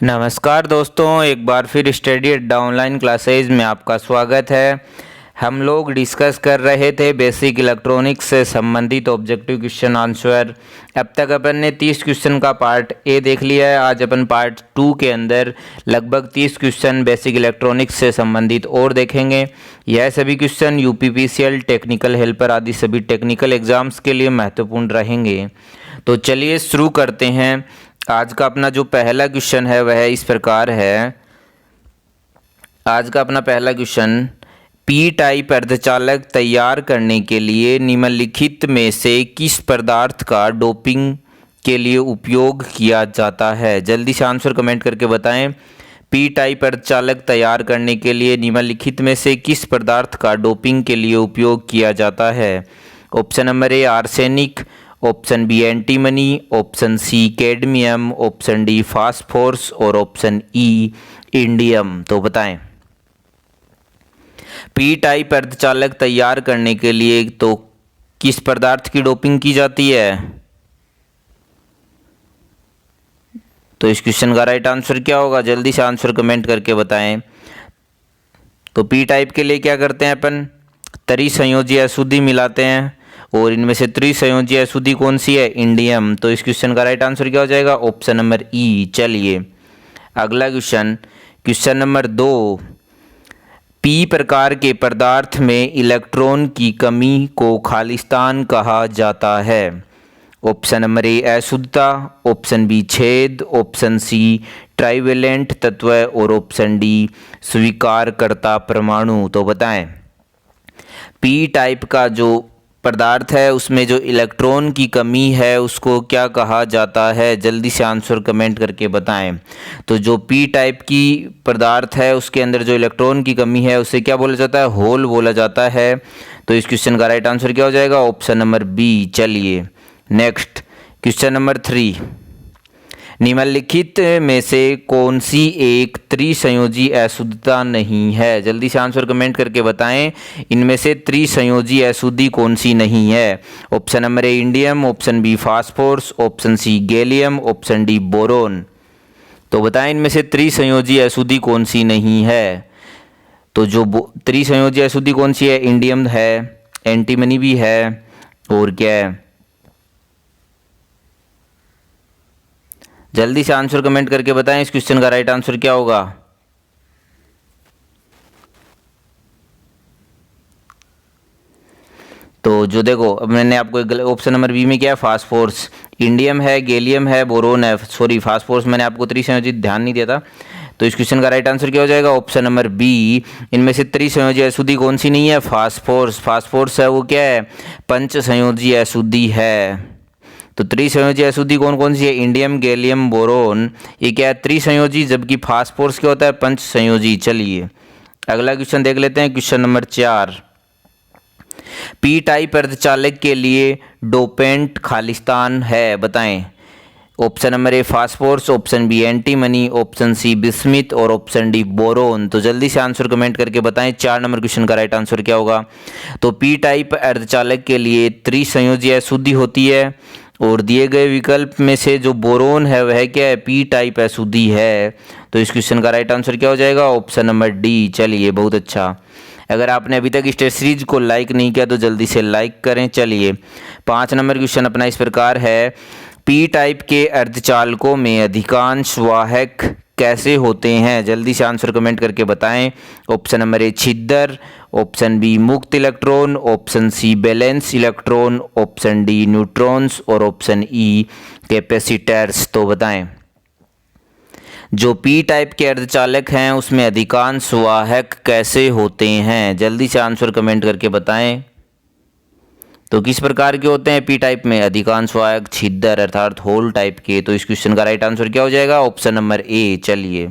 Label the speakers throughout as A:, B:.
A: नमस्कार दोस्तों, एक बार फिर स्टडी अड्डा ऑनलाइन क्लासेज में आपका स्वागत है। हम लोग डिस्कस कर रहे थे बेसिक इलेक्ट्रॉनिक्स से संबंधित ऑब्जेक्टिव क्वेश्चन आंसर। अब तक अपन ने 30 क्वेश्चन का पार्ट ए देख लिया है। आज अपन पार्ट 2 के अंदर लगभग 30 क्वेश्चन बेसिक इलेक्ट्रॉनिक्स से संबंधित और देखेंगे। यह सभी क्वेश्चन यूपीपीसीएल, टेक्निकल हेल्पर आदि सभी टेक्निकल एग्जाम्स के लिए महत्वपूर्ण रहेंगे। तो चलिए शुरू करते हैं। आज का अपना जो पहला क्वेश्चन है वह इस प्रकार है। आज का अपना पहला क्वेश्चन, पी टाइप अर्धचालक तैयार करने के लिए निम्नलिखित में से किस पदार्थ का डोपिंग के लिए उपयोग किया जाता है? जल्दी से आंसर कमेंट करके बताएं। पी टाइप अर्धचालक तैयार करने के लिए निम्नलिखित में से किस पदार्थ का डोपिंग के लिए उपयोग किया जाता है? Option number A arsenic, option B antimony, option C cadmium, option D phosphorus और ऑप्शन ई इंडियम। तो बताएं। पी टाइप अर्धचालक तैयार करने के लिए तो किस पदार्थ की डोपिंग की जाती है? तो इस क्वेश्चन का राइट आंसर क्या होगा? जल्दी से आंसर कमेंट करके बताएं। तो पी टाइप के लिए क्या करते हैं अपन? त्रिसंयोजी अशुद्धि मिलाते हैं और इनमें से त्रिसंयोजी अशुद्धि कौन सी है? इंडियम। तो इस क्वेश्चन का राइट आंसर क्या हो जाएगा? ऑप्शन नंबर ई। चलिए अगला क्वेश्चन, क्वेश्चन नंबर 2, पी प्रकार के पदार्थ में इलेक्ट्रॉन की कमी को खालिस्तान कहा जाता है। ऑप्शन नंबर ए अशुद्धता, ऑप्शन बी छेद, ऑप्शन सी ट्राइवेलेंट तत्व और ऑप्शन डी स्वीकारकर्ता परमाणु। तो बताएं। पी टाइप का जो पदार्थ है उसमें जो इलेक्ट्रॉन की कमी है उसको क्या कहा जाता है? जल्दी से आंसर कमेंट करके बताएं। तो जो पी टाइप की पदार्थ है उसके अंदर जो इलेक्ट्रॉन की कमी है उसे क्या बोला जाता है? होल बोला जाता है। तो इस क्वेश्चन का राइट आंसर क्या हो जाएगा? Option number B. चलिए नेक्स्ट, क्वेश्चन नंबर 3, निम्नलिखित में से कौन सी एक त्रिसंयोजी अशुद्धता नहीं है? जल्दी से आंसर कमेंट करके बताएं। इनमें से त्रिसंयोजी अशुद्धि कौन सी नहीं है? Option number A indium, option B phosphorus, option C gallium, option D boron. तो बताएं इनमें से त्रिसंयोजी अशुद्धि कौन सी नहीं है? तो जो त्रिसंयोजी अशुद्धि कौन सी है? इंडियम है, एंटीमनी भी है और क्या है? जल्दी से आंसर कमेंट करके बताएं इस क्वेश्चन का राइट आंसर क्या होगा। तो जो देखो अब मैंने आपको ऑप्शन नंबर बी में क्या है? फास्फोरस। इंडियम है, गैलियम है, बोरोन है। सॉरी फास्फोरस मैंने आपको त्रिसंयोजी ध्यान नहीं दिया था। तो इस क्वेश्चन का राइट आंसर क्या हो जाएगा? Option number B. इनमें से त्रिसंयोजी अशुद्धि कौन सी नहीं है? फास्फोरस। फास्फोरस है वो क्या है? पंच संयोजी अशुद्धि है। तो त्रिसंयोजी अशुद्धि कौन कौन सी है? Indium, gallium, boron. ये क्या है? त्रिसंयोजी, जबकि फास्फोरस क्या होता है? पंच संयोजी। चलिए अगला क्वेश्चन देख लेते हैं, क्वेश्चन नंबर 4, पी टाइप अर्धचालक के लिए डोपेंट खालिस्तान है? बताएं। Option number A phosphorus, option B antimony, option C bismuth और ऑप्शन डी बोरोन। तो जल्दी से आंसर कमेंट करके बताएं 4 नंबर क्वेश्चन का राइट आंसर क्या होगा। तो पी टाइप अर्धचालक के लिए त्रिसंयोजी अशुद्धि होती है और दिए गए विकल्प में से जो बोरोन है वह क्या है? पी टाइप अशुद्धि है। तो इस क्वेश्चन का राइट आंसर क्या हो जाएगा? Option number D. चलिए बहुत अच्छा। अगर आपने अभी तक इस टेस्ट सीरीज को लाइक नहीं किया तो जल्दी से लाइक करें। चलिए 5 नंबर क्वेश्चन अपना इस प्रकार है, पी टाइप के अर्धचालकों में अधिकांश वाहक कैसे होते हैं? जल्दी से आंसर कमेंट करके बताएं। ऑप्शन नंबर ए छिद्र, ऑप्शन बी मुक्त electron, option C valence electron, option D neutrons और ऑप्शन ई कैपेसिटर्स। तो बताएं। जो पी टाइप के अर्धचालक हैं उसमें अधिकांश वाहक कैसे होते हैं? जल्दी से आंसर कमेंट करके बताएं। तो किस प्रकार के होते हैं पी टाइप में? अधिकांश वाहक छिद्र अर्थात होल टाइप के। तो इस क्वेश्चन का राइट आंसर क्या हो जाएगा? ऑप्शन नंबर ए। चलिए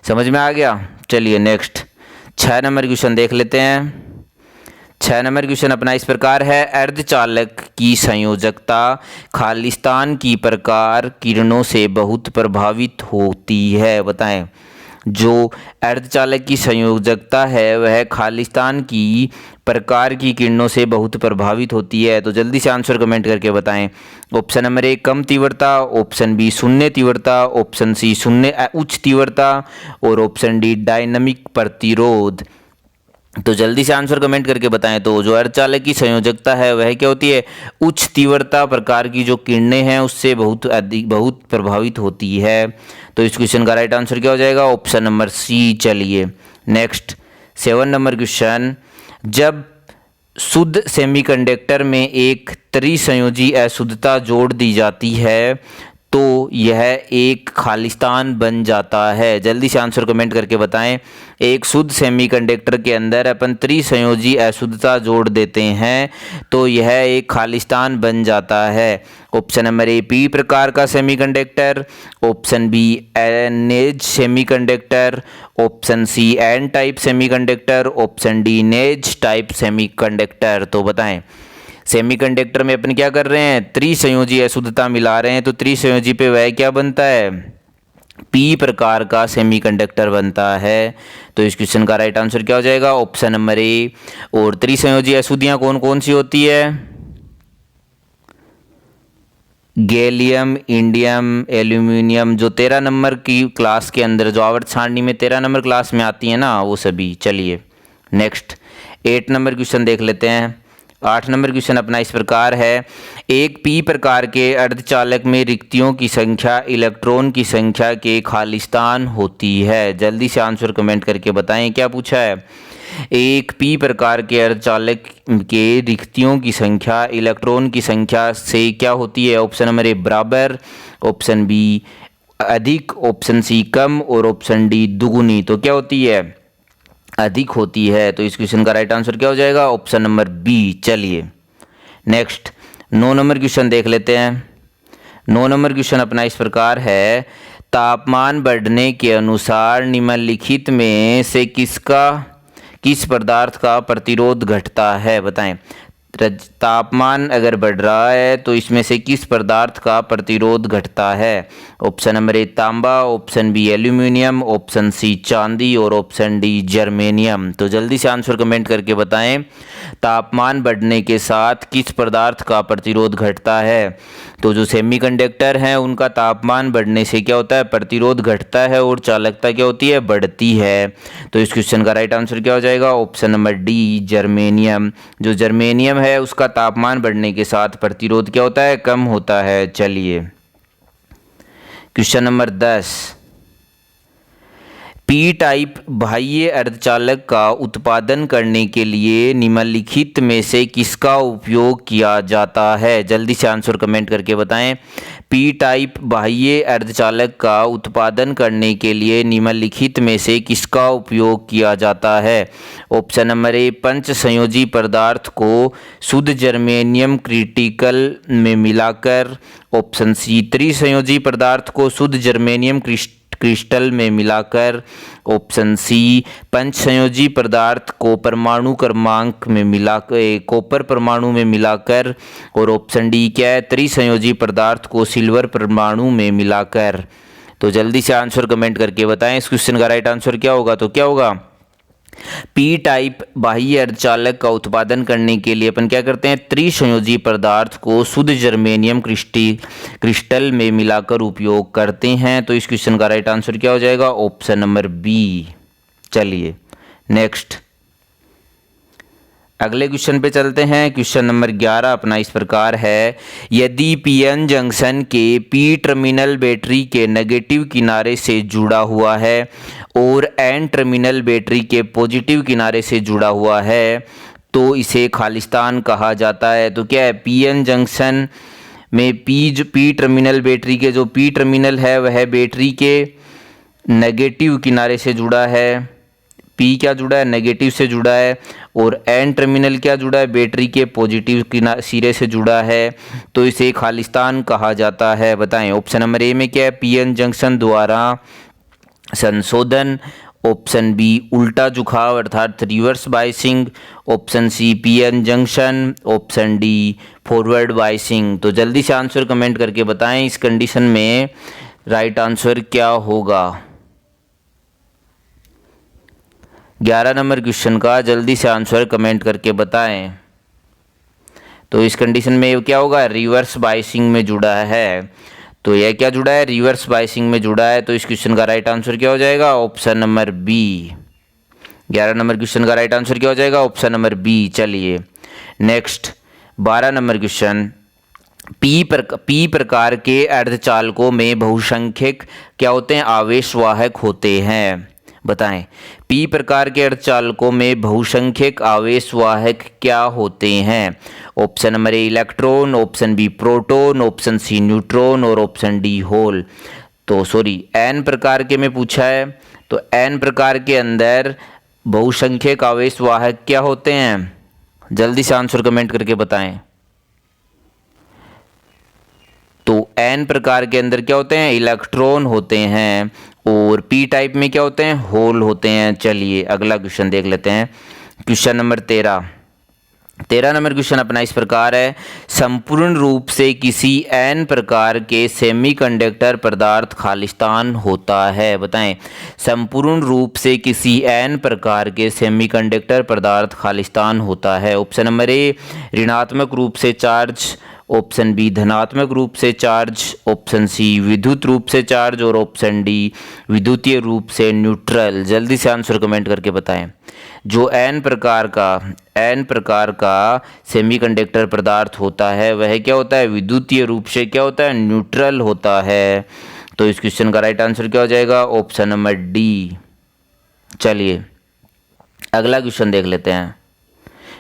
A: समझ में आ गया। चलिए नेक्स्ट 6 नंबर क्वेश्चन देख लेते हैं। 6 नंबर क्वेश्चन अपना इस प्रकार है, अर्धचालक की संयोजकता खालिस्तान की प्रकार किरणों से बहुत प्रभावित होती है? बताएं। जो अर्धचालक की संयोजकता है वह खालिस्तान की प्रकार की किरणों से बहुत प्रभावित होती है। तो जल्दी से आंसर कमेंट करके बताएं। ऑप्शन नंबर ए कम तीव्रता, ऑप्शन बी शून्य तीव्रता, ऑप्शन सी शून्य उच्च तीव्रता और ऑप्शन डी डायनामिक प्रतिरोध। तो जल्दी से आंसर कमेंट करके बताएं। तो जो अर्धचालक की संयोजकता है वह क्या होती है? उच्च तीव्रता प्रकार की जो किरणें हैं उससे बहुत प्रभावित होती है। तो इस क्वेश्चन का राइट आंसर क्या हो जाएगा? Option number C. चलिए नेक्स्ट 7 नंबर क्वेश्चन। जब शुद्ध सेमीकंडक्टर में एक त्रिसंयोजी अशुद्धता जोड़ दी जाती है तो यह एक खालिस्तान बन जाता है। जल्दी से आंसर कमेंट करके बताएं। एक शुद्ध सेमीकंडक्टर के अंदर अपन त्रिसंयोजी अशुद्धता जोड़ देते हैं तो यह एक खालिस्तान बन जाता है। ऑप्शन नंबर ए पी प्रकार का सेमीकंडक्टर, ऑप्शन बी नेज semiconductor, option C N type semiconductor, option D नेज टाइप सेमीकंडक्टर। तो बताएं सेमीकंडक्टर में अपन क्या कर रहे हैं? त्रिसंयोजी अशुद्धता मिला रहे हैं। तो त्रिसंयोजी पे वह क्या बनता है? पी प्रकार का सेमीकंडक्टर बनता है। तो इस क्वेश्चन का राइट आंसर क्या हो जाएगा? ऑप्शन नंबर ए। और त्रिसंयोजी अशुद्धियां कौन कौन सी होती है? गैलियम, इंडियम, एल्यूमिनियम, जो 13 नंबर की क्लास के अंदर जो आवर्त सारणी में 13 नंबर क्लास में आती है ना, वो सभी। चलिए नेक्स्ट 8 नंबर क्वेश्चन देख लेते हैं। 8 नंबर क्वेश्चन अपना इस प्रकार है। एक पी प्रकार के अर्धचालक में रिक्तियों की संख्या इलेक्ट्रॉन की संख्या के खालिस्तान होती है। जल्दी से आंसर कमेंट करके बताएं क्या पूछा है। एक पी प्रकार के अर्धचालक के रिक्तियों की संख्या इलेक्ट्रॉन की संख्या से क्या होती है? ऑप्शन नंबर ए बराबर, ऑप्शन बी अधिक, ऑप्शन सी कम और ऑप्शन डी दुगुनी। तो क्या होती है? अधिक होती है। तो इस क्वेश्चन का राइट आंसर क्या हो जाएगा? Option number B. चलिए नेक्स्ट 9 नंबर क्वेश्चन देख लेते हैं। 9 नंबर क्वेश्चन अपना इस प्रकार है। तापमान बढ़ने के अनुसार निम्नलिखित में से किस पदार्थ का प्रतिरोध घटता है? बताएं। तापमान अगर बढ़ रहा है तो इसमें से किस पदार्थ का प्रतिरोध घटता है? ऑप्शन नंबर ए तांबा, option B aluminium, option C चांदी और ऑप्शन डी जर्मेनियम। तो जल्दी से आंसर कमेंट करके बताएं। तापमान बढ़ने के साथ किस पदार्थ का प्रतिरोध घटता है? तो जो सेमीकंडक्टर हैं उनका तापमान बढ़ने से क्या होता है? प्रतिरोध घटता है और चालकता क्या होती है? बढ़ती है। तो इस क्वेश्चन का राइट आंसर क्या हो जाएगा? Option number D germanium. जो जर्मेनियम है उसका तापमान बढ़ने के साथ प्रतिरोध क्या होता है? कम होता है। चलिए क्वेश्चन नंबर 10। पी टाइप बाह्य अर्धचालक का उत्पादन करने के लिए निम्नलिखित में से किसका उपयोग किया जाता है? जल्दी से आंसर कमेंट करके बताएं। पी टाइप बाह्य अर्धचालक का उत्पादन करने के लिए निम्नलिखित में से किसका उपयोग किया जाता है? ऑप्शन नंबर ए पंच संयोजी पदार्थ को शुद्ध जर्मेनियम क्रिटिकल में मिलाकर, ऑप्शन सी त्रिसंयोजी पदार्थ को शुद्ध जर्मेनियम क्रिस्टल में मिलाकर, ऑप्शन सी पंच संयोजी पदार्थ को परमाणु क्रमांक में मिलाकर कॉपर परमाणु में मिलाकर, और ऑप्शन डी क्या है? त्रिसंयोजी पदार्थ को सिल्वर परमाणु में मिलाकर। तो जल्दी से आंसर कमेंट करके बताएं इस क्वेश्चन का राइट आंसर क्या होगा। तो क्या होगा? पी टाइप बाह्य अर्धचालक का उत्पादन करने के लिए अपन क्या करते हैं? त्रिसंयोजी पदार्थ को शुद्ध जर्मेनियम क्रिस्टल में मिलाकर उपयोग करते हैं। तो इस क्वेश्चन का राइट आंसर क्या हो जाएगा? Option number B. चलिए नेक्स्ट अगले क्वेश्चन पे चलते हैं। क्वेश्चन नंबर 11 अपना इस प्रकार है। यदि पीएन जंक्शन के पी टर्मिनल बैटरी के नेगेटिव किनारे से जुड़ा हुआ है और एन टर्मिनल बैटरी के पॉजिटिव किनारे से जुड़ा हुआ है तो इसे खालिस्तान कहा जाता है। तो क्या है? पीएन जंक्शन में पी टर्मिनल बैटरी के जो पी टर्मिनल है वह बैटरी के नेगेटिव किनारे से जुड़ा है। पी क्या जुड़ा है? नेगेटिव से जुड़ा है। और एन टर्मिनल क्या जुड़ा है? बैटरी के पॉजिटिव सिरे से जुड़ा है। तो इसे खालिस्तान कहा जाता है। बताएं ऑप्शन नंबर ए में क्या है? पीएन जंक्शन द्वारा संशोधन, ऑप्शन बी उल्टा झुकाव अर्थात reverse biasing, option C PN junction, option D forward biasing. तो जल्दी से आंसर कमेंट करके बताएं इस कंडीशन में राइट आंसर क्या होगा। 11 नंबर क्वेश्चन का जल्दी से आंसर कमेंट करके बताएं। तो इस कंडीशन में ये क्या होगा, रिवर्स बाइसिंग में जुड़ा है। तो यह क्या जुड़ा है, रिवर्स बाइसिंग में जुड़ा है। तो इस क्वेश्चन का राइट आंसर क्या हो जाएगा, option number B. 11 number question का राइट आंसर क्या हो जाएगा, ऑप्शन नंबर बी। चलिए नेक्स्ट 12 नंबर क्वेश्चन। पी प्रकार के अर्धचालकों में बहुसंख्यक क्या होते हैं, आवेशवाहक होते हैं। बताएं, पी प्रकार के अर्धचालकों में बहुसंख्यक आवेशवाहक क्या होते हैं। Option number A electron, option B proton, option C neutron और ऑप्शन डी होल। तो सॉरी, एन प्रकार के में पूछा है, तो एन प्रकार के अंदर बहुसंख्यक आवेशवाहक क्या होते हैं, जल्दी से आंसर कमेंट करके बताएं। तो एन प्रकार के अंदर क्या होते हैं, इलेक्ट्रॉन होते हैं, और पी टाइप में क्या होते हैं, होल होते हैं। चलिए अगला क्वेश्चन देख लेते हैं, क्वेश्चन नंबर 13 नंबर क्वेश्चन अपना इस प्रकार है, संपूर्ण रूप से किसी एन प्रकार के सेमीकंडक्टर पदार्थ खालिस्तान होता है। बताएं, संपूर्ण रूप से किसी एन प्रकार के सेमीकंडक्टर पदार्थ खालिस्तान होता है। ऑप्शन नंबर ए ऋणात्मक रूप से चार्ज, ऑप्शन बी धनात्मक रूप से चार्ज, ऑप्शन सी विद्युत रूप से चार्ज और ऑप्शन डी विद्युतीय रूप से न्यूट्रल। जल्दी से आंसर कमेंट करके बताएं। जो एन प्रकार का सेमीकंडक्टर पदार्थ होता है वह क्या होता है, विद्युतीय रूप से क्या होता है, न्यूट्रल होता है। तो इस क्वेश्चन का राइट आंसर क्या हो जाएगा, ऑप्शन नंबर डी। चलिए अगला क्वेश्चन देख लेते हैं,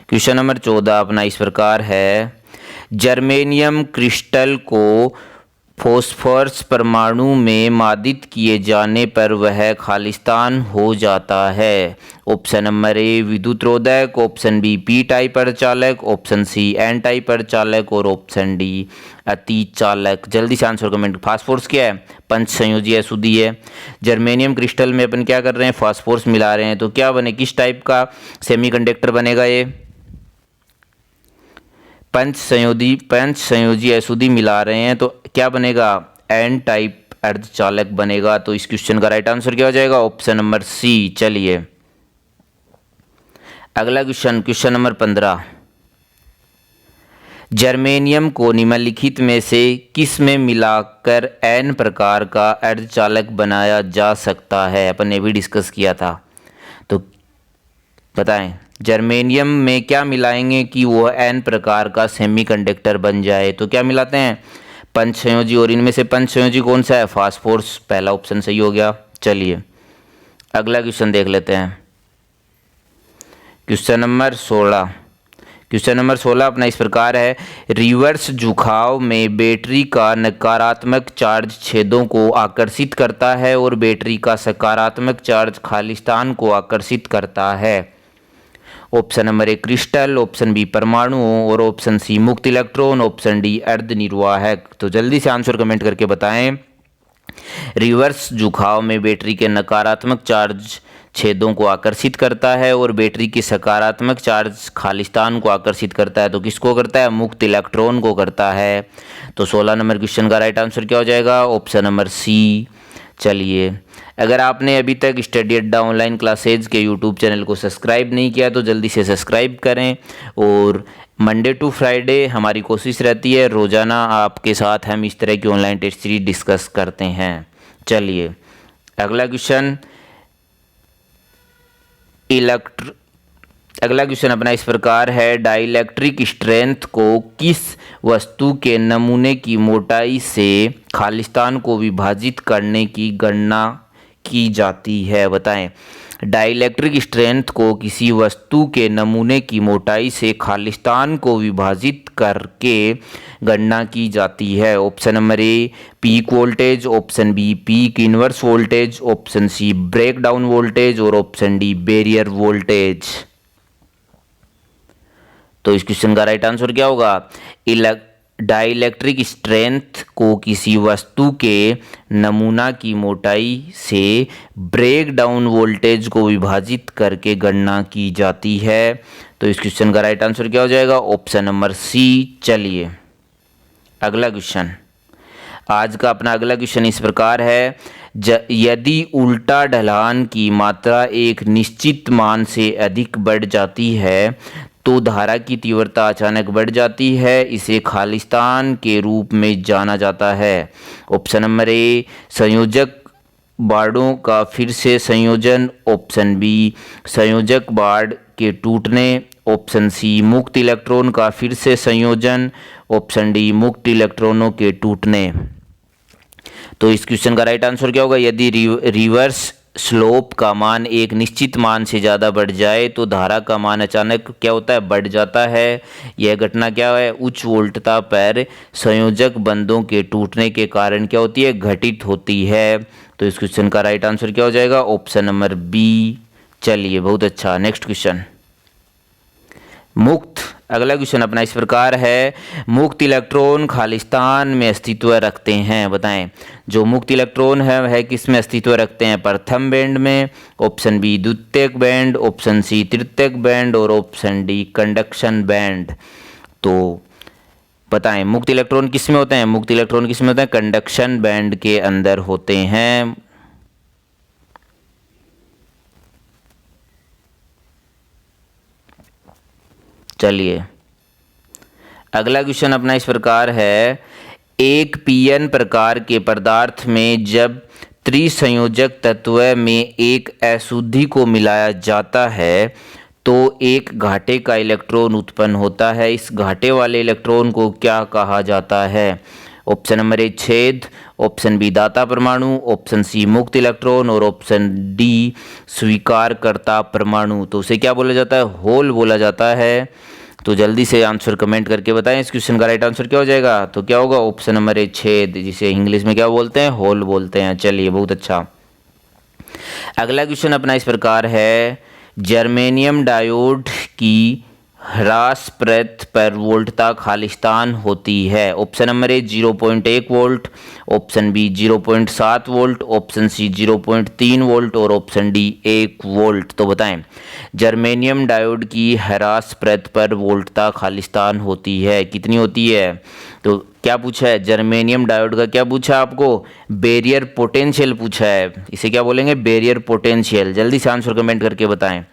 A: क्वेश्चन नंबर 14 अपना इस प्रकार है, जर्मेनियम क्रिस्टल को फॉस्फोरस परमाणु में मादित किए जाने पर वह खालिस्तान हो जाता है। ऑप्शन नंबर ए विद्युतरोधक, ऑप्शन बी पी टाइप अर्धचालक, ऑप्शन सी एन टाइप अर्धचालक और ऑप्शन डी अतिचालक। जल्दी से आंसर कमेंट। फास्फोरस क्या है, पंच संयोजी अशुद्धि है। जर्मेनियम क्रिस्टल में अपन क्या कर रहे हैं, फास्फोरस मिला रहे हैं, तो क्या बने, किस टाइप का सेमीकंडक्टर बनेगा, ये पंच संयोजी अशुद्धि मिला रहे हैं, तो क्या बनेगा, एन टाइप अर्धचालक बनेगा। तो इस क्वेश्चन का राइट आंसर क्या हो जाएगा, ऑप्शन नंबर सी। चलिए अगला क्वेश्चन, क्वेश्चन नंबर 15, जर्मेनियम को निम्नलिखित में से किस में मिलाकर एन प्रकार का अर्धचालक बनाया जा सकता है। अपन ने भी डिस्कस किया था, तो बताएं जर्मेनियम में क्या मिलाएंगे कि वो एन प्रकार का सेमीकंडक्टर बन जाए। तो क्या मिलाते हैं, पंच संयोजी, और इनमें से पंच संयोजी कौन सा है, फास्फोरस। पहला ऑप्शन सही हो गया। चलिए अगला क्वेश्चन देख लेते हैं, क्वेश्चन नंबर 16 अपना इस प्रकार है, रिवर्स झुकाव में बैटरी का नकारात्मक चार्ज छेदों को आकर्षित करता है और बैटरी का सकारात्मक चार्ज खालिस्तान को आकर्षित करता है। Option number A crystal, option B परमाणु और ऑप्शन सी मुक्त इलेक्ट्रॉन, ऑप्शन डी अर्धनिर्वाहक। तो जल्दी से आंसर कमेंट करके बताएं। रिवर्स झुकाव में बैटरी के नकारात्मक चार्ज छेदों को आकर्षित करता है और बैटरी की सकारात्मक चार्ज खालिस्तान को आकर्षित करता है। तो किसको करता है, मुक्त इलेक्ट्रॉन को करता है। तो 16 नंबर क्वेश्चन का राइट आंसर क्या हो जाएगा, ऑप्शन नंबर सी। चलिए अगर आपने अभी तक स्टडी अड्डा ऑनलाइन क्लासेज के यूट्यूब चैनल को सब्सक्राइब नहीं किया तो जल्दी से सब्सक्राइब करें, और मंडे टू फ्राइडे हमारी कोशिश रहती है रोज़ाना आपके साथ हम इस तरह की ऑनलाइन टेस्ट सीरीज डिस्कस करते हैं। चलिए अगला क्वेश्चन अगला क्वेश्चन अपना इस प्रकार है, डाइलेक्ट्रिक स्ट्रेंथ को किस वस्तु के नमूने की मोटाई से खालिस्तान को विभाजित करने की गणना की जाती है। बताएं, डाइलेक्ट्रिक स्ट्रेंथ को किसी वस्तु के नमूने की मोटाई से खालिस्तान को विभाजित करके गणना की जाती है। Option number A peak voltage, option B peak inverse voltage, option C breakdown voltage और ऑप्शन डी बैरियर वोल्टेज। तो इस क्वेश्चन का राइट आंसर क्या होगा, डाइलेक्ट्रिक स्ट्रेंथ को किसी वस्तु के नमूना की मोटाई से ब्रेक डाउन वोल्टेज को विभाजित करके गणना की जाती है। तो इस क्वेश्चन का राइट आंसर क्या हो जाएगा, ऑप्शन नंबर सी। चलिए अगला क्वेश्चन, आज का अपना अगला क्वेश्चन इस प्रकार है, यदि उल्टा ढलान की मात्रा एक निश्चित मान से अधिक बढ़ जाती है तो धारा की तीव्रता अचानक बढ़ जाती है, इसे खालिस्तान के रूप में जाना जाता है। ऑप्शन नंबर ए संयोजक बाड़ों का फिर से संयोजन, ऑप्शन बी संयोजक बाड़ के टूटने, ऑप्शन सी मुक्त इलेक्ट्रॉन का फिर से संयोजन, ऑप्शन डी मुक्त इलेक्ट्रॉनों के टूटने। तो इस क्वेश्चन का राइट आंसर क्या होगा? यदि रिवर्स स्लोप का मान एक निश्चित मान से ज़्यादा बढ़ जाए तो धारा का मान अचानक क्या होता है? बढ़ जाता है। यह घटना क्या है? उच्च वोल्टता पर संयोजक बंधों के टूटने के कारण क्या होती है? घटित होती है। तो इस क्वेश्चन का राइट आंसर क्या हो जाएगा? Option number B. चलिए, बहुत अच्छा। नेक्स्ट क्वेश्चन, मुक्त। अगला क्वेश्चन अपना इस प्रकार है, मुक्त इलेक्ट्रॉन खालिस्तान में अस्तित्व रखते हैं, बताएं। जो मुक्त इलेक्ट्रॉन है वह किस में अस्तित्व रखते हैं? प्रथम बैंड में, ऑप्शन बी द्वितीयक बैंड, ऑप्शन सी तृतीयक बैंड और ऑप्शन डी कंडक्शन बैंड। तो बताएं मुक्त इलेक्ट्रॉन किस में होते हैं? मुक्त इलेक्ट्रॉन किस में होते हैं? कंडक्शन बैंड के अंदर होते हैं। चलिए, अगला क्वेश्चन अपना इस प्रकार है, एक पीएन प्रकार के पदार्थ में जब त्रिसंयोजक तत्व में एक अशुद्धि को मिलाया जाता है तो एक घाटे का इलेक्ट्रॉन उत्पन्न होता है। इस घाटे वाले इलेक्ट्रॉन को क्या कहा जाता है? ऑप्शन नंबर ए छेद, ऑप्शन बी दाता परमाणु, ऑप्शन सी मुक्त इलेक्ट्रॉन और ऑप्शन डी स्वीकारकर्ता परमाणु। तो उसे क्या बोला जाता है? होल बोला जाता है। तो जल्दी से आंसर कमेंट करके बताएं इस क्वेश्चन का राइट आंसर क्या हो जाएगा? तो क्या होगा? ऑप्शन नंबर ए छेद, जिसे इंग्लिश में क्या बोलते हैं? होल बोलते हैं। चलिए, बहुत अच्छा। अगला क्वेश्चन अपना इस प्रकार है, जर्मेनियम डायोड की ह्रासप्रत पर वोल्टता खालिस्तान होती है। Option number A 0.1 volt, option B 0.7 volt, option C 0.3 volt और ऑप्शन डी 1 वोल्ट। तो बताएं जर्मेनियम डायोड की ह्रासप्रत पर वोल्टता खालिस्तान होती है, कितनी होती है? तो क्या पूछा है? जर्मेनियम डायोड का क्या पूछा आपको? बैरियर पोटेंशियल पूछा है। इसे क्या बोलेंगे? Barrier potential. जल्दी से आंसर कमेंट करके बताएं।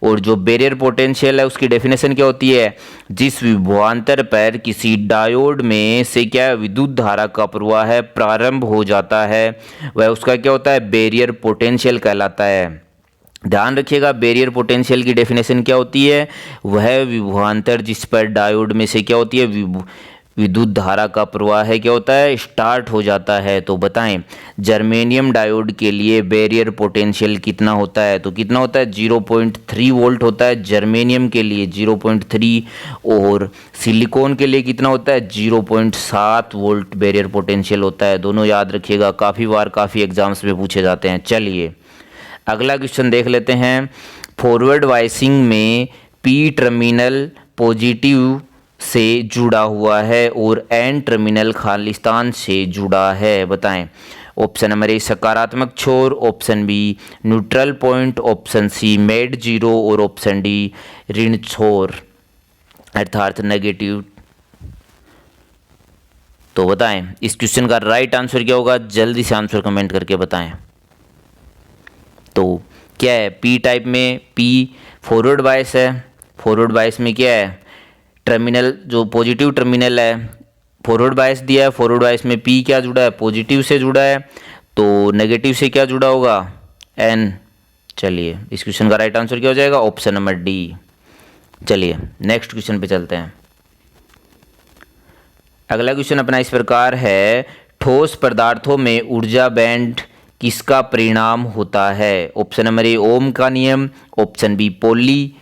A: और जो बैरियर पोटेंशियल है उसकी डेफिनेशन क्या होती है? जिस विभवांतर पर किसी डायोड में से क्या विद्युत धारा का प्रवाह है प्रारंभ हो जाता है वह उसका क्या होता है? बैरियर पोटेंशियल कहलाता है। ध्यान रखिएगा, बैरियर पोटेंशियल की डेफिनेशन क्या होती है? वह विभवांतर जिस पर डायोड में से क्या होती है? विद्युत धारा का प्रवाह है क्या होता है? स्टार्ट हो जाता है। तो बताएं जर्मेनियम डायोड के लिए बैरियर पोटेंशियल कितना होता है? तो कितना होता है? 0.3 वोल्ट होता है जर्मेनियम के लिए, 0.3। और सिलिकॉन के लिए कितना होता है? 0.7 वोल्ट बैरियर पोटेंशियल होता है। दोनों याद रखिएगा, काफ़ी बार काफ़ी एग्जाम्स में पूछे जाते हैं। चलिए, अगला क्वेश्चन देख लेते हैं। फॉरवर्ड वाइसिंग में पी टर्मिनल पॉजिटिव से जुड़ा हुआ है और एन टर्मिनल खालिस्तान से जुड़ा है, बताएं। ऑप्शन नंबर ए सकारात्मक छोर, option B neutral point, option C made zero और ऑप्शन डी ऋण छोर अर्थात नेगेटिव। तो बताएं इस क्वेश्चन का राइट आंसर क्या होगा? जल्दी से आंसर कमेंट करके बताएं। तो क्या है? पी टाइप में पी फॉरवर्ड बायस है। फॉरवर्ड बायस में क्या है? टर्मिनल जो पॉजिटिव टर्मिनल है, फॉरवर्ड बायस दिया है। फॉरवर्ड बायस में पी क्या जुड़ा है? पॉजिटिव से जुड़ा है। तो नेगेटिव से क्या जुड़ा होगा? एन। चलिए, इस क्वेश्चन का राइट आंसर क्या हो जाएगा? Option number D. चलिए, नेक्स्ट क्वेश्चन पे चलते हैं। अगला क्वेश्चन अपना इस प्रकार है, ठोस पदार्थों में ऊर्जा बैंड किसका परिणाम होता है? ऑप्शन नंबर ए ओम का नियम, ऑप्शन बी पॉली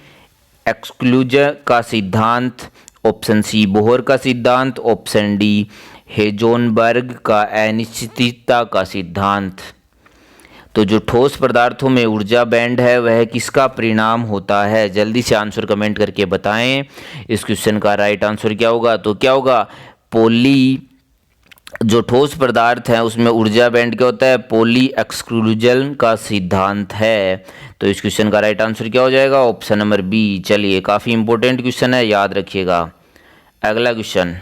A: एक्सक्लूजन का सिद्धांत, ऑप्शन सी बोहर का सिद्धांत, ऑप्शन डी हेजोनबर्ग का अनिश्चितता का सिद्धांत। तो जो ठोस पदार्थों में ऊर्जा बैंड है वह किसका परिणाम होता है? जल्दी से आंसर कमेंट करके बताएं इस क्वेश्चन का राइट आंसर क्या होगा? तो क्या होगा? पॉली जो ठोस पदार्थ है उसमें ऊर्जा बैंड क्या होता है? पॉली एक्सक्लूजन का सिद्धांत है। तो इस क्वेश्चन का राइट आंसर क्या हो जाएगा? Option number B. चलिए, काफ़ी इंपॉर्टेंट क्वेश्चन है, याद रखिएगा। अगला क्वेश्चन,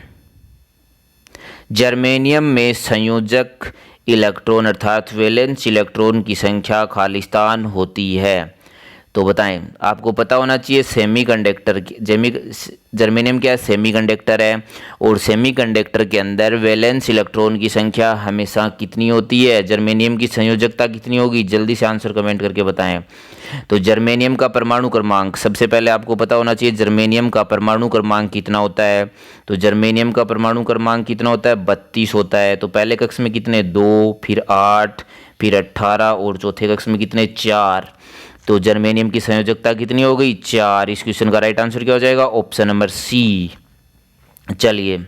A: जर्मेनियम में संयोजक इलेक्ट्रॉन अर्थात वैलेंस इलेक्ट्रॉन की संख्या खालिस्तान होती है। तो बताएं, आपको पता होना चाहिए सेमीकंडक्टर की जर्मेनियम क्या है, सेमीकंडक्टर है, और सेमीकंडक्टर के अंदर वैलेंस इलेक्ट्रॉन की संख्या हमेशा कितनी होती है, जर्मेनियम की संयोजकता कितनी होगी, जल्दी से आंसर कमेंट करके बताएं। तो जर्मेनियम का परमाणु क्रमांक, सबसे पहले आपको पता होना चाहिए जर्मेनियम का परमाणु क्रमांक कितना होता है। तो जर्मेनियम का परमाणु क्रमांक कितना होता है, 32 होता है। तो पहले कक्ष में कितने, 2, फिर 8, फिर 18 और चौथे कक्ष में कितने, 4। तो जर्मेनियम की संयोजकता कितनी हो गई, 4। इस क्वेश्चन का राइट आंसर क्या हो जाएगा, ऑप्शन नंबर सी। चलिए,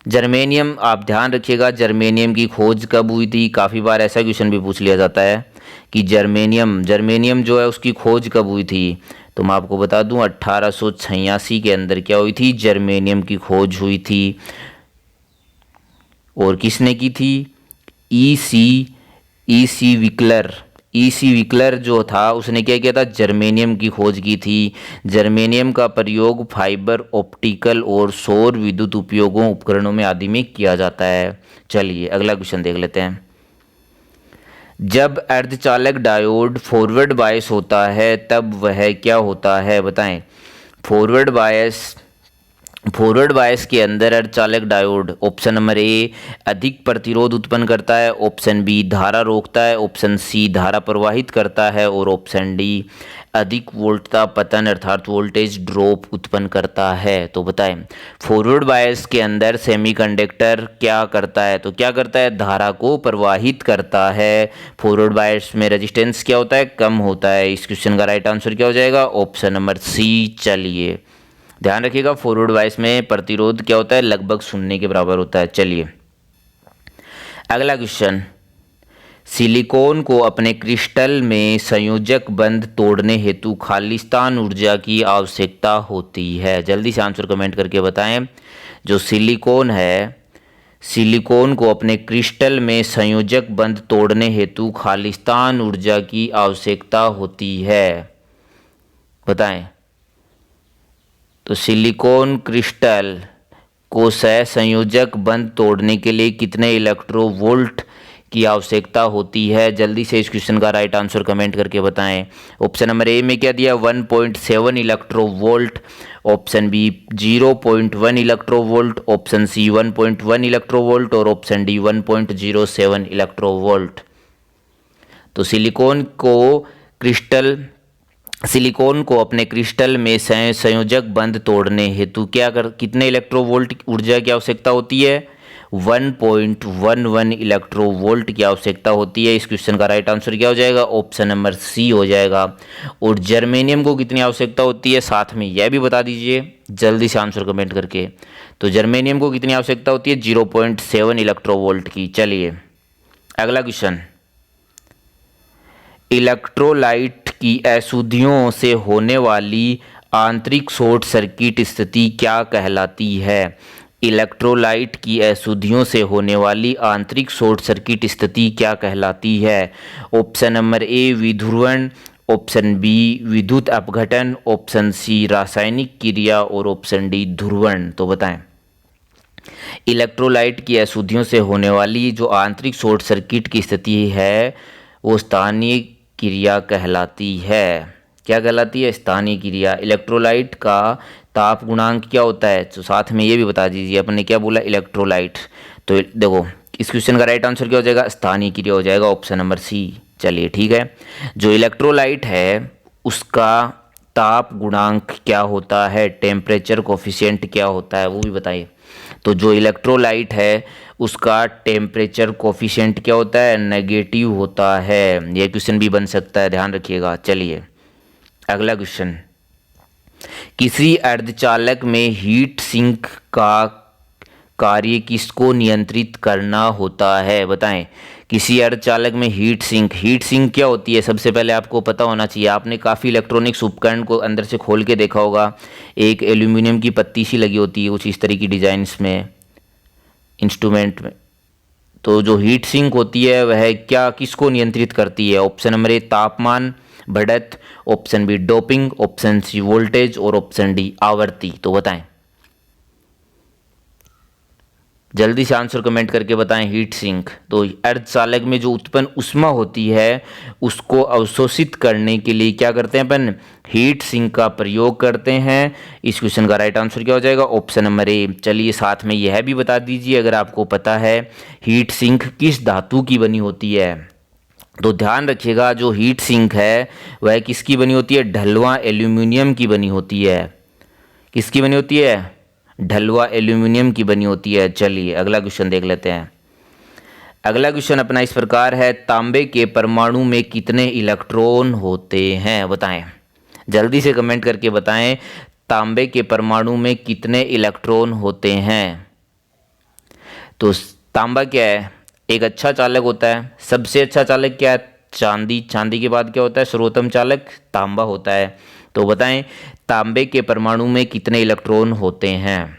A: जर्मेनियम आप ध्यान रखिएगा, जर्मेनियम की खोज कब हुई थी। काफ़ी बार ऐसा क्वेश्चन भी पूछ लिया जाता है कि जर्मेनियम जो है उसकी खोज कब हुई थी। तो मैं आपको बता दूं 1886 के अंदर क्या हुई थी, जर्मेनियम की खोज हुई थी। और किसने की थी, ईसी विकलर जो था उसने क्या किया था, जर्मेनियम की खोज की थी। जर्मेनियम का प्रयोग फाइबर ऑप्टिकल और सौर विद्युत उपयोगों उपकरणों में आदि में किया जाता है। चलिए अगला क्वेश्चन देख लेते हैं। जब अर्धचालक डायोड फॉरवर्ड बायस होता है तब वह क्या होता है, बताएं। फॉरवर्ड बायस के अंदर अर्धचालक डायोड, ऑप्शन नंबर ए अधिक प्रतिरोध उत्पन्न करता है, ऑप्शन बी धारा रोकता है, ऑप्शन सी धारा प्रवाहित करता है, और ऑप्शन डी अधिक वोल्टता पतन अर्थात वोल्टेज ड्रॉप उत्पन्न करता है। तो बताएं, फॉरवर्ड बायस के अंदर सेमीकंडक्टर क्या करता है, तो क्या करता है, धारा को प्रवाहित करता है। फॉरवर्ड बायस में रेजिस्टेंस क्या होता है, कम होता है। इस क्वेश्चन का राइट आंसर क्या हो जाएगा, ऑप्शन नंबर सी। चलिए ध्यान रखिएगा, फॉरवर्ड बायस में प्रतिरोध क्या होता है, लगभग 0 के बराबर होता है। चलिए अगला क्वेश्चन, सिलिकॉन को अपने क्रिस्टल में संयोजक बंध तोड़ने हेतु खालिस्तान ऊर्जा की आवश्यकता होती है। जल्दी से आंसर कमेंट करके बताएं। जो सिलिकॉन है, सिलिकॉन को अपने क्रिस्टल में संयोजक बंध तोड़ने हेतु खालिस्तान ऊर्जा की आवश्यकता होती है, बताएं। तो सिलिकॉन क्रिस्टल को सहसंयोजक बंध तोड़ने के लिए कितने इलेक्ट्रोवोल्ट की आवश्यकता होती है, जल्दी से इस क्वेश्चन का राइट आंसर कमेंट करके बताएं। ऑप्शन नंबर ए में क्या दिया, 1.7 electrovolt, option B 0.1 electrovolt, option C 1.1 electrovolt और ऑप्शन डी 1.07 इलेक्ट्रोवोल्ट। तो सिलिकॉन को अपने क्रिस्टल में संयोजक बंध तोड़ने हेतु कितने इलेक्ट्रोवोल्ट ऊर्जा की आवश्यकता होती है, 1.11 इलेक्ट्रोवोल्ट की आवश्यकता होती है। इस क्वेश्चन का राइट आंसर क्या हो जाएगा, ऑप्शन नंबर सी हो जाएगा। और जर्मेनियम को कितनी आवश्यकता होती है, साथ में यह भी बता दीजिए जल्दी से आंसर कमेंट करके। तो जर्मेनियम को कितनी आवश्यकता होती है, 0.7 इलेक्ट्रोवोल्ट की। चलिए अगला क्वेश्चन, इलेक्ट्रोलाइट की अशुद्धियों से होने वाली आंतरिक शॉर्ट सर्किट स्थिति क्या कहलाती है। इलेक्ट्रोलाइट की अशुद्धियों से होने वाली आंतरिक शॉर्ट सर्किट स्थिति क्या कहलाती है। ऑप्शन नंबर ए विध्रुवण, ऑप्शन बी विद्युत अपघटन, ऑप्शन सी रासायनिक क्रिया और ऑप्शन डी ध्रुवण। तो बताएं, इलेक्ट्रोलाइट की अशुद्धियों से होने वाली जो आंतरिक शॉर्ट सर्किट की स्थिति है वो स्थानीय क्रिया कहलाती है। क्या कहलाती है, स्थानीय क्रिया। इलेक्ट्रोलाइट का ताप गुणांक क्या होता है, तो साथ में ये भी बता दीजिए, अपने क्या बोला, इलेक्ट्रोलाइट। तो देखो इस क्वेश्चन का राइट आंसर क्या हो जाएगा, स्थानीय क्रिया हो जाएगा, ऑप्शन नंबर सी। चलिए ठीक है, जो इलेक्ट्रोलाइट है उसका ताप गुणांक क्या होता है, टेम्परेचर कोफिशिएंट क्या होता है वो भी बताइए। तो जो इलेक्ट्रोलाइट है उसका टेम्परेचर कोफिशिएंट क्या होता है, नेगेटिव होता है। यह क्वेश्चन भी बन सकता है, ध्यान रखिएगा। चलिए अगला क्वेश्चन, किसी अर्धचालक में हीट सिंक का कार्य किसको नियंत्रित करना होता है, बताएं। किसी अर्धचालक में हीट सिंक क्या होती है, सबसे पहले आपको पता होना चाहिए। आपने काफ़ी इलेक्ट्रॉनिक्स उपकरण को अंदर से खोल के देखा होगा, एक एल्यूमिनियम की पत्ती सी लगी होती है कुछ इस तरह की डिजाइन्स में इंस्ट्रूमेंट में। तो जो हीट सिंक होती है वह क्या किसको नियंत्रित करती है। ऑप्शन नंबर ए तापमान बढ़त, option B doping, option C voltage और ऑप्शन डी आवृत्ति। तो बताएं, जल्दी से आंसर कमेंट करके बताएं। हीट सिंक, तो अर्धचालक में जो उत्पन्न ऊष्मा होती है उसको अवशोषित करने के लिए क्या करते हैं अपन, हीट सिंक का प्रयोग करते हैं। इस क्वेश्चन का राइट आंसर क्या हो जाएगा, ऑप्शन नंबर ए। चलिए साथ में यह भी बता दीजिए अगर आपको पता है हीट सिंक किस धातु की बनी होती है। तो ध्यान रखिएगा जो हीट सिंक है वह किसकी बनी होती है, ढलवा एल्यूमिनियम की बनी होती है। किसकी बनी होती है, ढलवा एल्यूमिनियम की बनी होती है। चलिए अगला क्वेश्चन देख लेते हैं। अगला क्वेश्चन अपना इस प्रकार है, तांबे के परमाणु में कितने इलेक्ट्रॉन होते हैं, बताएं। जल्दी से कमेंट करके बताएं तांबे के परमाणु में कितने इलेक्ट्रॉन होते हैं। तो तांबा क्या है, एक अच्छा चालक होता है। सबसे अच्छा चालक क्या है, चांदी। चांदी के बाद क्या होता है, सर्वोत्तम चालक तांबा होता है। तो बताएं तांबे के परमाणु में कितने इलेक्ट्रॉन होते हैं।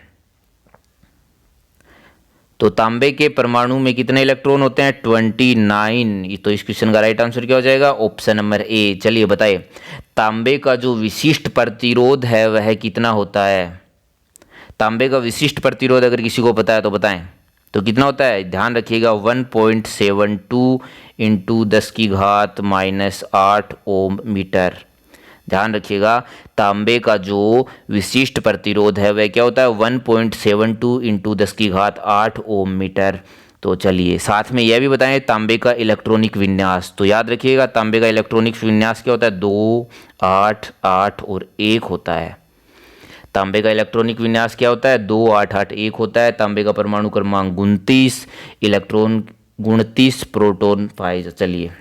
A: तो तांबे के परमाणु में कितने इलेक्ट्रॉन होते हैं, 29। तो इस क्वेश्चन का राइट आंसर क्या हो जाएगा, ऑप्शन नंबर ए। चलिए बताइए तांबे का जो विशिष्ट प्रतिरोध है वह कितना होता है। तांबे का विशिष्ट प्रतिरोध अगर किसी को पता है तो बताएं। तो कितना होता है, ध्यान रखिएगा 1.72 इंटू 10⁻⁻8 ओम मीटर। ध्यान रखिएगा तांबे का जो विशिष्ट प्रतिरोध है वह क्या होता है, 1.72 इंटू 10⁸ ओम मीटर। तो चलिए साथ में यह भी बताएं तांबे का इलेक्ट्रॉनिक विन्यास। तो याद रखिएगा तांबे का इलेक्ट्रॉनिक विन्यास क्या होता है, 2, 8, 8 और 1 होता है। तांबे का इलेक्ट्रॉनिक विन्यास क्या होता है, 2, 8, 8, 1 होता है। तांबे का परमाणु क्रमांक 29, इलेक्ट्रॉन 29, प्रोटॉन पाए। चलिए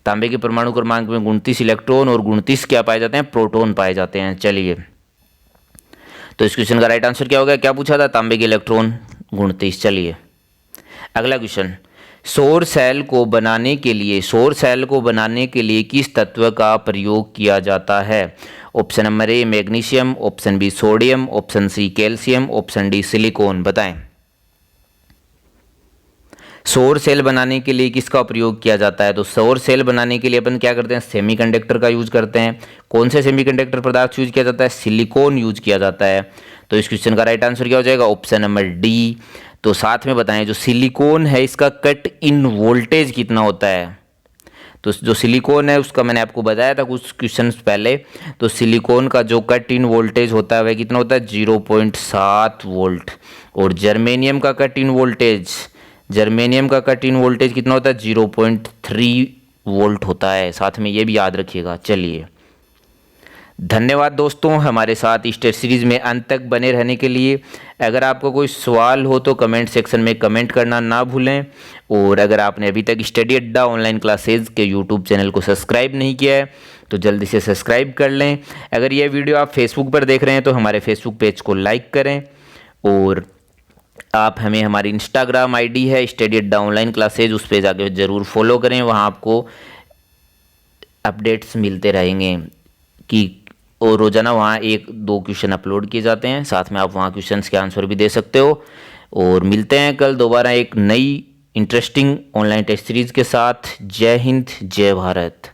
A: तांबे के परमाणु क्रमांक में 29 इलेक्ट्रॉन और 29 क्या पाए जाते हैं, प्रोटॉन पाए जाते हैं। चलिए तो इस क्वेश्चन का राइट आंसर क्या होगा, क्या पूछा था, तांबे के इलेक्ट्रॉन 29। चलिए अगला क्वेश्चन, सौर सेल को बनाने के लिए किस तत्व का प्रयोग किया जाता है। Option number A magnesium, option B sodium, option C calcium, option D silicon. बताएं सौर सेल बनाने के लिए किसका प्रयोग किया जाता है। तो सौर सेल बनाने के लिए अपन क्या करते हैं, सेमीकंडक्टर का यूज करते हैं। कौन से सेमीकंडक्टर पदार्थ यूज किया जाता है, सिलिकॉन यूज किया जाता है। तो इस क्वेश्चन का राइट आंसर क्या हो जाएगा, ऑप्शन नंबर डी। तो साथ में बताएं जो सिलिकॉन है इसका कट इन वोल्टेज कितना होता है। तो जो सिलिकॉन है उसका मैंने आपको बताया था कुछ क्वेश्चन पहले। तो सिलिकॉन का जो कट इन वोल्टेज होता है वह कितना होता है, 0.7 वोल्ट। और जर्मेनियम का कट इन वोल्टेज कितना होता है, 0.3 वोल्ट होता है। साथ में ये भी याद रखिएगा। चलिए धन्यवाद दोस्तों हमारे साथ इस टेस्ट सीरीज़ में अंत तक बने रहने के लिए। अगर आपको कोई सवाल हो तो कमेंट सेक्शन में कमेंट करना ना भूलें। और अगर आपने अभी तक स्टडी अड्डा ऑनलाइन क्लासेज के यूट्यूब चैनल को सब्सक्राइब नहीं किया है तो जल्दी से सब्सक्राइब कर लें। अगर यह वीडियो आप फेसबुक पर देख रहे हैं तो हमारे फेसबुक पेज को लाइक करें। और आप हमें हमारी इंस्टाग्राम आईडी है स्टडी अड्डा ऑनलाइन क्लासेज, उस पर जाके ज़रूर फॉलो करें। वहाँ आपको अपडेट्स मिलते रहेंगे कि और रोज़ाना वहाँ 1-2 क्वेश्चन अपलोड किए जाते हैं। साथ में आप वहाँ क्वेश्चंस के आंसर भी दे सकते हो। और मिलते हैं कल दोबारा एक नई इंटरेस्टिंग ऑनलाइन टेस्ट सीरीज़ के साथ। जय हिंद, जय भारत।